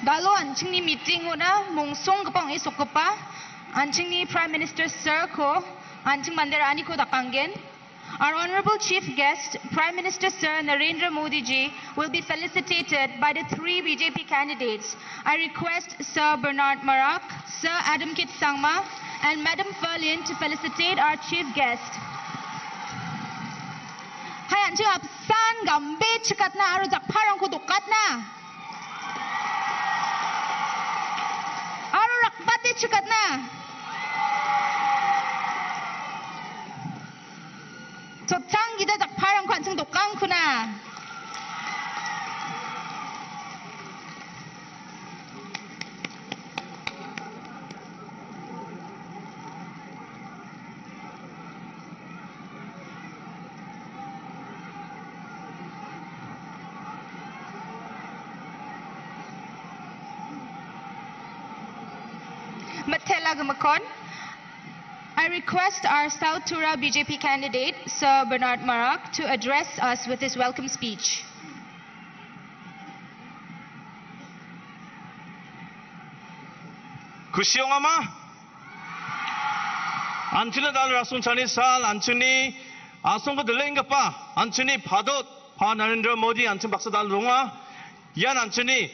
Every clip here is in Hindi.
Dalo anchingni meeting una mungsong kapang isok pa anchingni Prime Minister Sir ko anching manderani ko dakangen. Our honorable chief guest, Prime Minister Sir Narendra Modi ji, will be felicitated by the 3 BJP candidates. I request Sir Bernard Marak, Sir Adam Kit Sangma, and Madam Ferlin to felicitate our chief guest. Hai anching apsan gambe chikat na aro jakparang ko dukat na. Aro rakbati chikat na. 저짱 기자 작파랑 관청 독강구나. Matela Gamakon. I request our South Tura BJP candidate, Sir Bernard Marak, to address us with his welcome speech. Kusiongama Anchuni dal rasun chani sal Anchuni asong delenga pa Anchuni padot pa Narendra Modi Anchun baksa dal runga yan Anchuni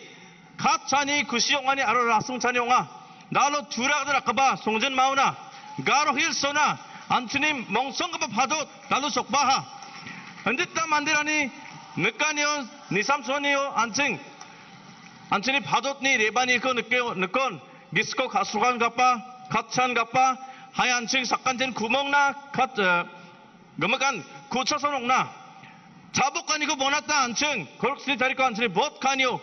kat chani kusiongani aro rasun chani onga dalo tura kadar akaba songjen mauna Garo Hilsona, Anthony Mongsonga Padot, Dalu Sokbaha, and Dita Mandirani, Nikanio, Nisamsonio, Anting, Anthony Padotni, Rebaniko, Nikon, Gisco, Kasuran Gapa, Katsan Gapa, Hai Anching, Sakantin Kumongna, Kat Gamakan, Kuchasonogna, Tabukaniko Bonata, Anching, Korksi Tariko, Anthony Bot Kanyo,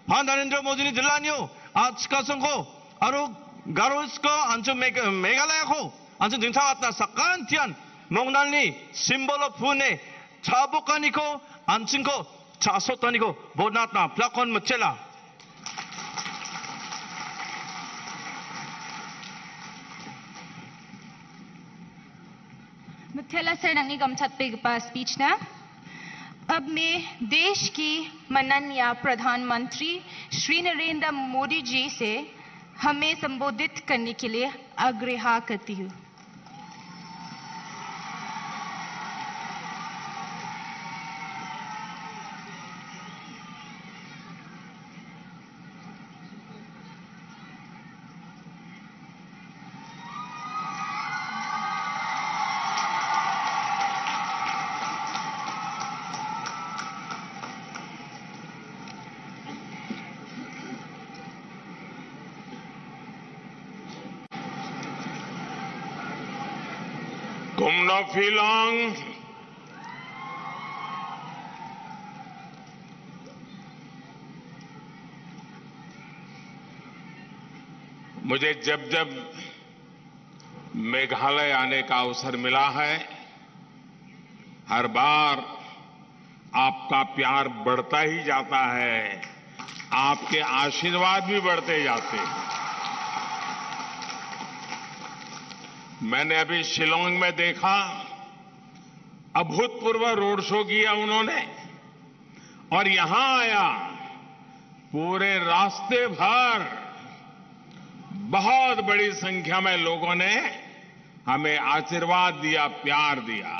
Pandarendra Modini Delanio, Atskasongo, Aro. 가로스코 안쪽 메갈라야코 안쪽 등창왔다 사칸티안 몽날리 심볼로 푸네 차복하니코 안친코 자소타니코 보나타 플라콘 무첼라 मुथेला sir नंगी गमछत पे पास स्पीच ना अब मैं देश की माननीय प्रधानमंत्री श्री नरेंद्र मोदी जी से हमें संबोधित करने के लिए आग्रह करती हूँ। Kumnokphilong मुझे जब जब मेघालय आने का अवसर मिला है हर बार आपका प्यार बढ़ता ही जाता है आपके आशीर्वाद भी बढ़ते जाते हैं मैंने अभी शिलोंग में देखा अभूतपूर्व रोड शो किया उन्होंने और यहां आया पूरे रास्ते भर बहुत बड़ी संख्या में लोगों ने हमें आशीर्वाद दिया प्यार दिया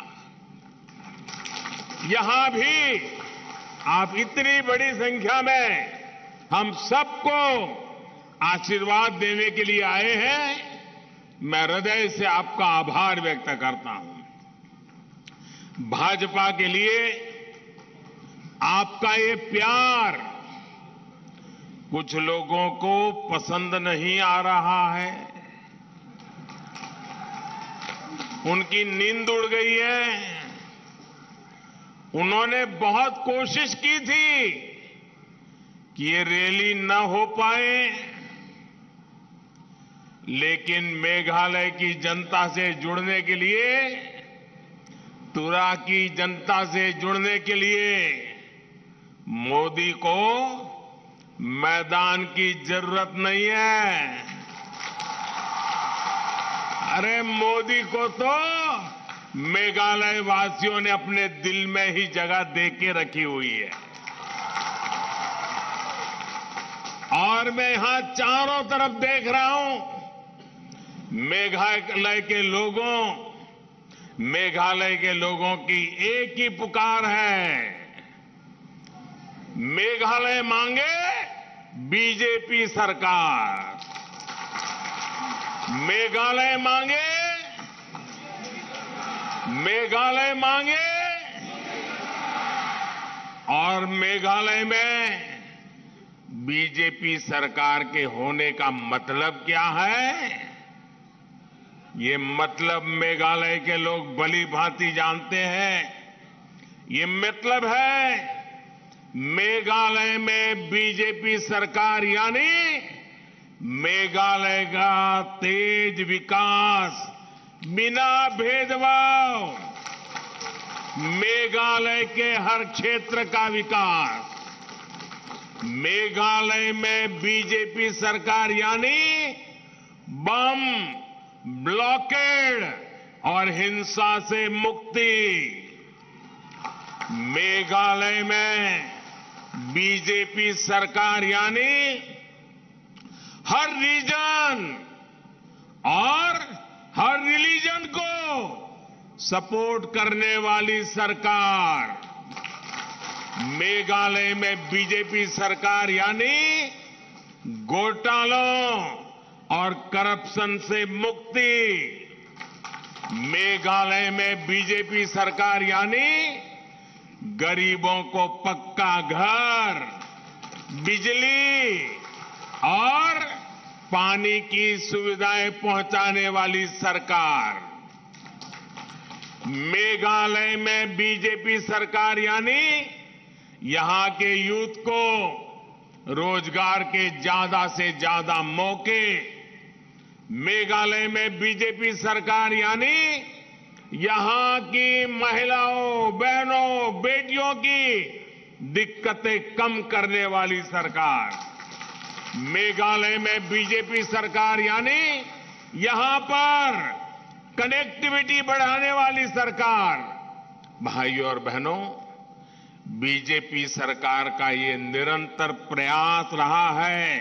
यहां भी आप इतनी बड़ी संख्या में हम सबको आशीर्वाद देने के लिए आए हैं मैं हृदय से आपका आभार व्यक्त करता हूं भाजपा के लिए आपका ये प्यार कुछ लोगों को पसंद नहीं आ रहा है उनकी नींद उड़ गई है उन्होंने बहुत कोशिश की थी कि ये रैली न हो पाए लेकिन मेघालय की जनता से जुड़ने के लिए तुरा की जनता से जुड़ने के लिए मोदी को मैदान की जरूरत नहीं है अरे मोदी को तो मेघालय वासियों ने अपने दिल में ही जगह दे के रखी हुई है और मैं यहां चारों तरफ देख रहा हूं, मेघालय के लोगों की एक ही पुकार है, मेघालय मांगे बीजेपी सरकार, मेघालय मांगे और मेघालय में बीजेपी सरकार के होने का मतलब क्या है? ये मतलब मेघालय के लोग भली भांति जानते हैं। ये मतलब है मेघालय में बीजेपी सरकार यानी मेघालय का तेज विकास बिना भेदभाव, मेघालय के हर क्षेत्र का विकास, मेघालय में बीजेपी सरकार यानी बम, ब्लॉकेड और हिंसा से मुक्ति, मेघालय में बीजेपी सरकार यानी हर रीजन और हर रिलीजन को सपोर्ट करने वाली सरकार, मेघालय में बीजेपी सरकार यानी घोटालों और करप्शन से मुक्ति, मेघालय में बीजेपी सरकार यानी गरीबों को पक्का घर, बिजली और पानी की सुविधाएं पहुंचाने वाली सरकार, मेघालय में बीजेपी सरकार यानी यहां के यूथ को रोजगार के ज्यादा से ज्यादा मौके, मेघालय में बीजेपी सरकार यानी यहां की महिलाओं, बहनों, बेटियों की दिक्कतें कम करने वाली सरकार, मेघालय में बीजेपी सरकार यानी यहां पर कनेक्टिविटी बढ़ाने वाली सरकार। भाइयों और बहनों, बीजेपी सरकार का ये निरंतर प्रयास रहा है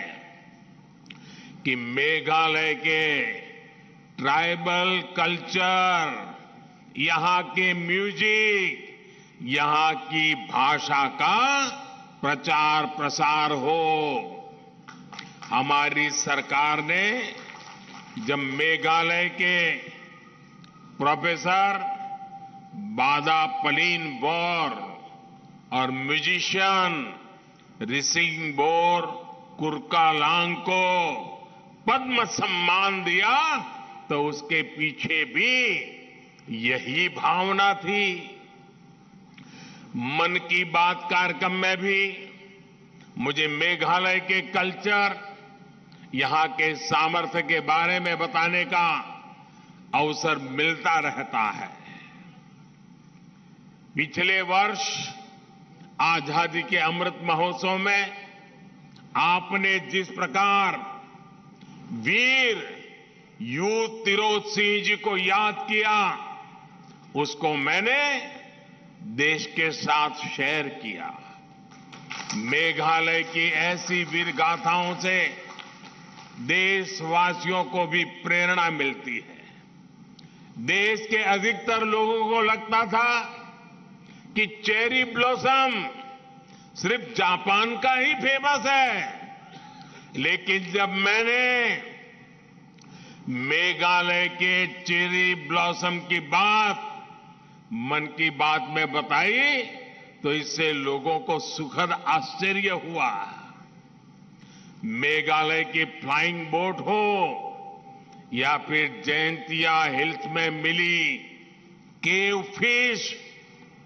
कि मेघालय के ट्राइबल कल्चर, यहां के म्यूजिक, यहां की भाषा का प्रचार प्रसार हो। हमारी सरकार ने जब मेघालय के प्रोफेसर बादा पलीन बोर और म्यूजिशियन रिसिंगबोर कुरकालांग को पद्म सम्मान दिया तो उसके पीछे भी यही भावना थी। मन की बात कार्यक्रम में भी मुझे मेघालय के कल्चर, यहां के सामर्थ्य के बारे में बताने का अवसर मिलता रहता है। पिछले वर्ष आजादी के अमृत महोत्सव में आपने जिस प्रकार वीर यू तिरोत सिंह जी को याद किया, उसको मैंने देश के साथ शेयर किया। मेघालय की ऐसी वीर गाथाओं से देशवासियों को भी प्रेरणा मिलती है। देश के अधिकतर लोगों को लगता था कि चेरी ब्लॉसम सिर्फ जापान का ही फेमस है, लेकिन जब मैंने मेघालय के चेरी ब्लॉसम की बात मन की बात में बताई तो इससे लोगों को सुखद आश्चर्य हुआ। मेघालय की फ्लाइंग बोट हो या फिर जयंतिया हिल्स में मिली केव फिश,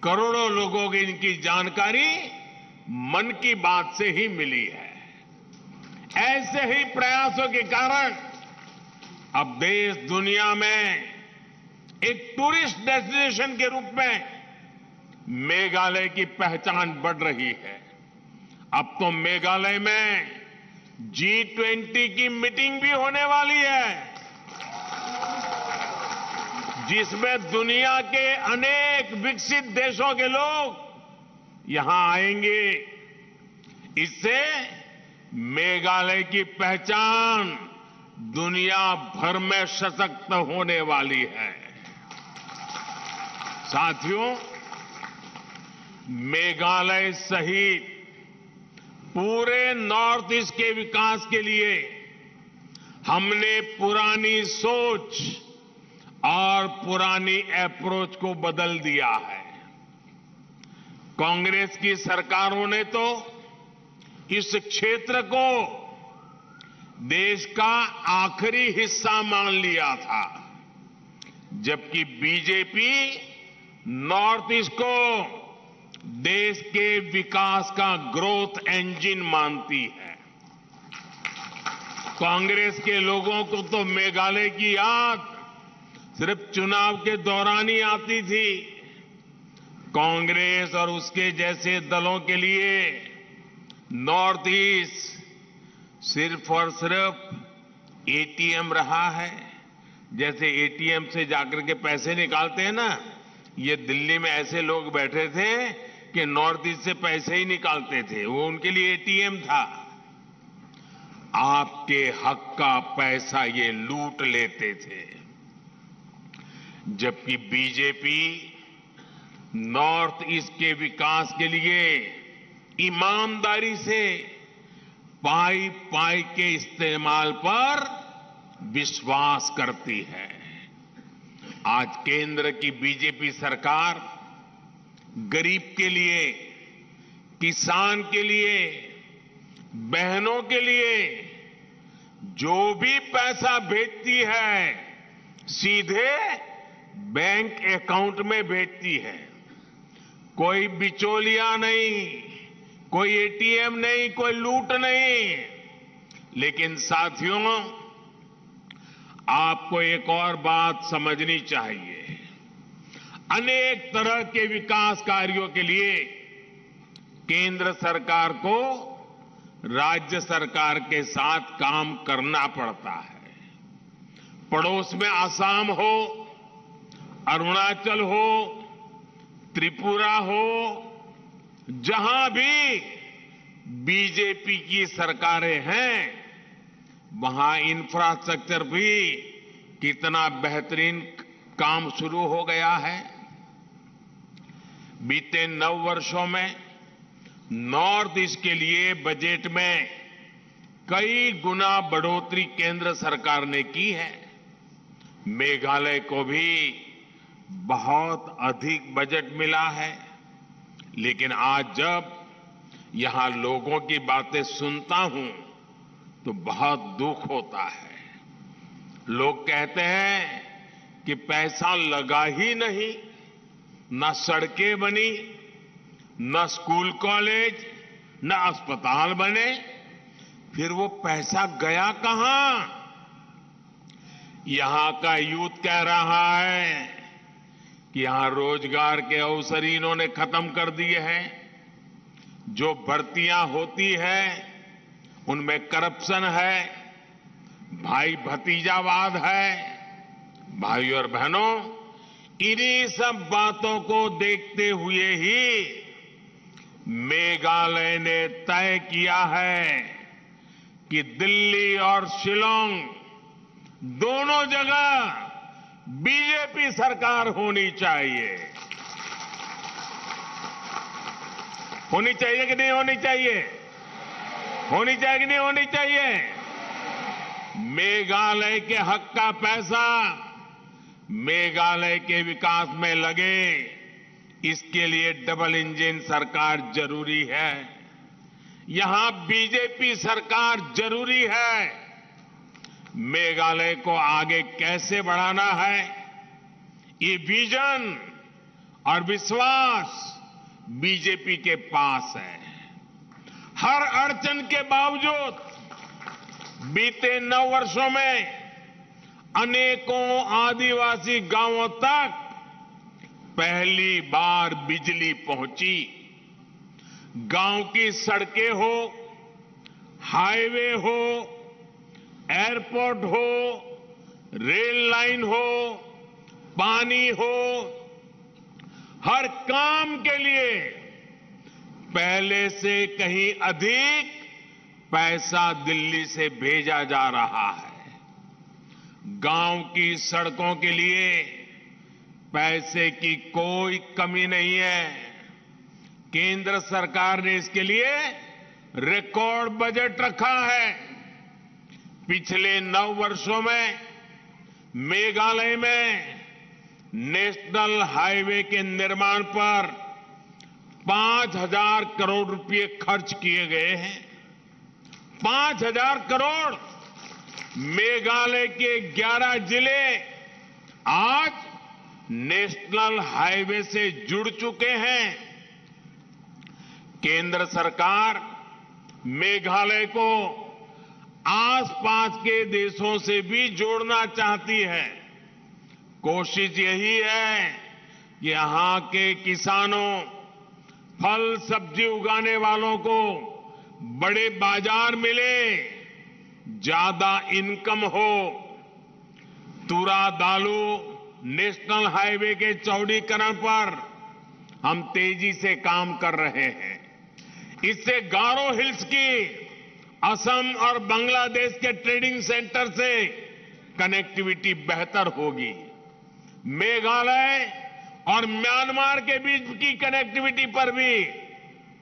करोड़ों लोगों की इनकी जानकारी मन की बात से ही मिली है। ऐसे ही प्रयासों के कारण अब देश दुनिया में एक टूरिस्ट डेस्टिनेशन के रूप में मेघालय की पहचान बढ़ रही है। अब तो मेघालय में G20 की मीटिंग भी होने वाली है, जिसमें दुनिया के अनेक विकसित देशों के लोग यहां आएंगे। इससे मेघालय की पहचान दुनिया भर में सशक्त होने वाली है। साथियों, मेघालय सहित पूरे नॉर्थ ईस्ट के विकास के लिए हमने पुरानी सोच और पुरानी अप्रोच को बदल दिया है। कांग्रेस की सरकारों ने तो इस क्षेत्र को देश का आखिरी हिस्सा मान लिया था, जबकि बीजेपी नॉर्थ ईस्ट को देश के विकास का ग्रोथ इंजन मानती है। कांग्रेस के लोगों को तो मेघालय की याद सिर्फ चुनाव के दौरान ही आती थी। कांग्रेस और उसके जैसे दलों के लिए नॉर्थ ईस्ट सिर्फ और सिर्फ एटीएम रहा है। जैसे एटीएम से जाकर के पैसे निकालते हैं ना, ये दिल्ली में ऐसे लोग बैठे थे कि नॉर्थ ईस्ट से पैसे ही निकालते थे, वो उनके लिए एटीएम था। आपके हक का पैसा ये लूट लेते थे, जबकि बीजेपी नॉर्थ ईस्ट के विकास के लिए ईमानदारी से पाई पाई के इस्तेमाल पर विश्वास करती है। आज केंद्र की बीजेपी सरकार गरीब के लिए, किसान के लिए, बहनों के लिए जो भी पैसा भेजती है सीधे बैंक अकाउंट में भेजती है। कोई बिचौलिया नहीं, कोई एटीएम नहीं, कोई लूट नहीं। लेकिन साथियों, आपको एक और बात समझनी चाहिए। अनेक तरह के विकास कार्यों के लिए केंद्र सरकार को राज्य सरकार के साथ काम करना पड़ता है। पड़ोस में आसाम हो, अरुणाचल हो, त्रिपुरा हो, जहां भी बीजेपी की सरकारें हैं, वहां इंफ्रास्ट्रक्चर भी कितना बेहतरीन काम शुरू हो गया है। बीते 9 वर्षों में नॉर्थ ईस्ट के लिए बजट में कई गुना बढ़ोतरी केंद्र सरकार ने की है। मेघालय को भी बहुत अधिक बजट मिला है। लेकिन आज जब यहां लोगों की बातें सुनता हूं तो बहुत दुख होता है। लोग कहते हैं कि पैसा लगा ही नहीं, न सड़कें बनी, न स्कूल कॉलेज, न अस्पताल बने, फिर वो पैसा गया कहां? यहां का यूथ कह रहा है कि यहां रोजगार के अवसर इन्होंने खत्म कर दिए हैं। जो भर्तियां होती है उनमें करप्शन है, भाई भतीजावाद है। भाई और बहनों, इन्हीं सब बातों को देखते हुए ही मेघालय ने तय किया है कि दिल्ली और शिलांग दोनों जगह बीजेपी सरकार होनी चाहिए। होनी चाहिए कि नहीं होनी चाहिए? होनी चाहिए कि नहीं होनी चाहिए? मेघालय के हक का पैसा मेघालय के विकास में लगे, इसके लिए डबल इंजन सरकार जरूरी है। यहां बीजेपी सरकार जरूरी है। मेघालय को आगे कैसे बढ़ाना है, ये विजन और विश्वास बीजेपी के पास है। हर अड़चन के बावजूद बीते 9 वर्षों में अनेकों आदिवासी गांवों तक पहली बार बिजली पहुंची। गांव की सड़कें हो, हाईवे हो, एयरपोर्ट हो, रेल लाइन हो, पानी हो, हर काम के लिए पहले से कहीं अधिक पैसा दिल्ली से भेजा जा रहा है। गांव की सड़कों के लिए पैसे की कोई कमी नहीं है। केंद्र सरकार ने इसके लिए रिकॉर्ड बजट रखा है। पिछले 9 वर्षों में मेघालय में नेशनल हाईवे के निर्माण पर 5,000 करोड़ रुपए खर्च किए गए हैं। 5,000 करोड़। मेघालय के 11 जिले आज नेशनल हाईवे से जुड़ चुके हैं। केंद्र सरकार मेघालय को आसपास के देशों से भी जोड़ना चाहती है। कोशिश यही है कि यहां के किसानों, फल सब्जी उगाने वालों को बड़े बाजार मिले, ज्यादा इनकम हो। तुरा दालू नेशनल हाईवे के चौड़ीकरण पर हम तेजी से काम कर रहे हैं। इससे गारो हिल्स की असम और बांग्लादेश के ट्रेडिंग सेंटर से कनेक्टिविटी बेहतर होगी। मेघालय और म्यांमार के बीच की कनेक्टिविटी पर भी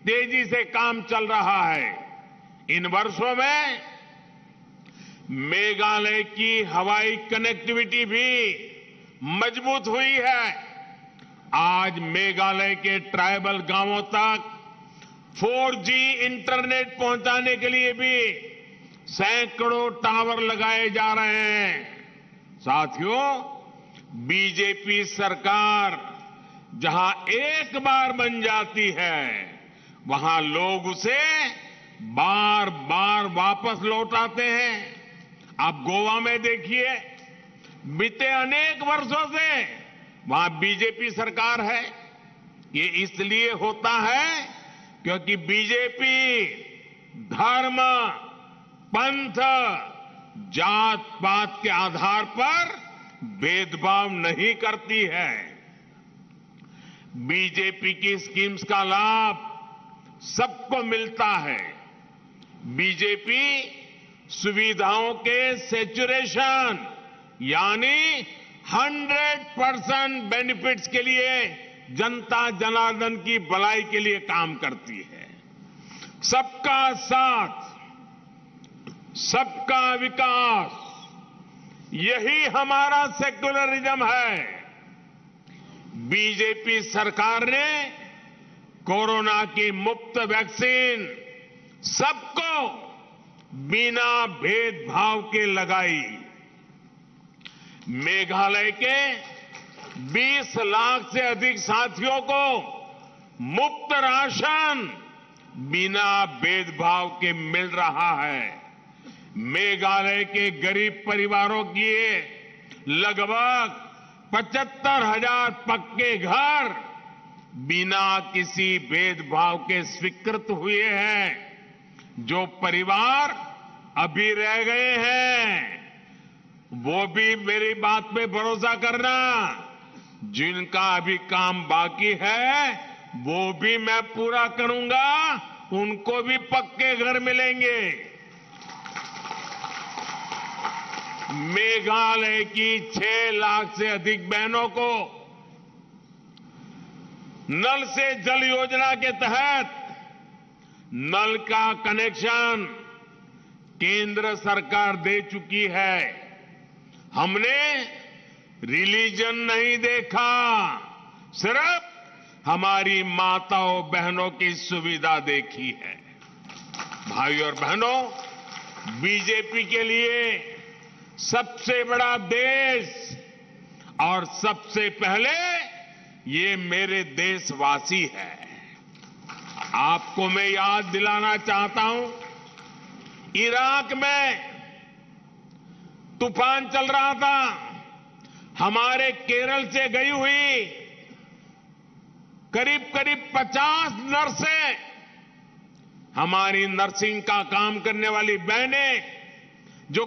तेजी से काम चल रहा है। इन वर्षों में मेघालय की हवाई कनेक्टिविटी भी मजबूत हुई है। आज मेघालय के ट्राइबल गांवों तक 4G इंटरनेट पहुंचाने के लिए भी सैकड़ों टावर लगाए जा रहे हैं। साथियों, बीजेपी सरकार जहां एक बार बन जाती है, वहां लोग उसे बार बार वापस लौटाते हैं। आप गोवा में देखिए, बीते अनेक वर्षों से वहां बीजेपी सरकार है। ये इसलिए होता है क्योंकि बीजेपी धर्म, पंथ, जात पात के आधार पर भेदभाव नहीं करती है। बीजेपी की स्कीम्स का लाभ सबको मिलता है। बीजेपी सुविधाओं के सैचुरेशन यानी 100% बेनिफिट्स के लिए जनता जनार्दन की भलाई के लिए काम करती है। सबका साथ, सबका विकास, यही हमारा सेक्युलरिज्म है। बीजेपी सरकार ने कोरोना की मुफ्त वैक्सीन सबको बिना भेदभाव के लगाई। मेघालय के 20 लाख से अधिक साथियों को मुफ्त राशन बिना भेदभाव के मिल रहा है। मेघालय के गरीब परिवारों की लगभग 75,000 पक्के घर बिना किसी भेदभाव के स्वीकृत हुए हैं। जो परिवार अभी रह गए हैं, वो भी मेरी बात पे भरोसा करना। जिनका अभी काम बाकी है, वो भी मैं पूरा करूंगा। उनको भी पक्के घर मिलेंगे। मेघालय की 6 लाख से अधिक बहनों को नल से जल योजना के तहत नल का कनेक्शन केंद्र सरकार दे चुकी है। हमने रिलीजन नहीं देखा, सिर्फ हमारी माताओं बहनों की सुविधा देखी है। भाई और बहनों, बीजेपी के लिए सबसे बड़ा देश और सबसे पहले ये मेरे देशवासी है। आपको मैं याद दिलाना चाहता हूं, इराक में तूफान चल रहा था। हमारे केरल से गई हुई करीब 50 नर्सें, हमारी नर्सिंग का काम करने वाली बहनें जो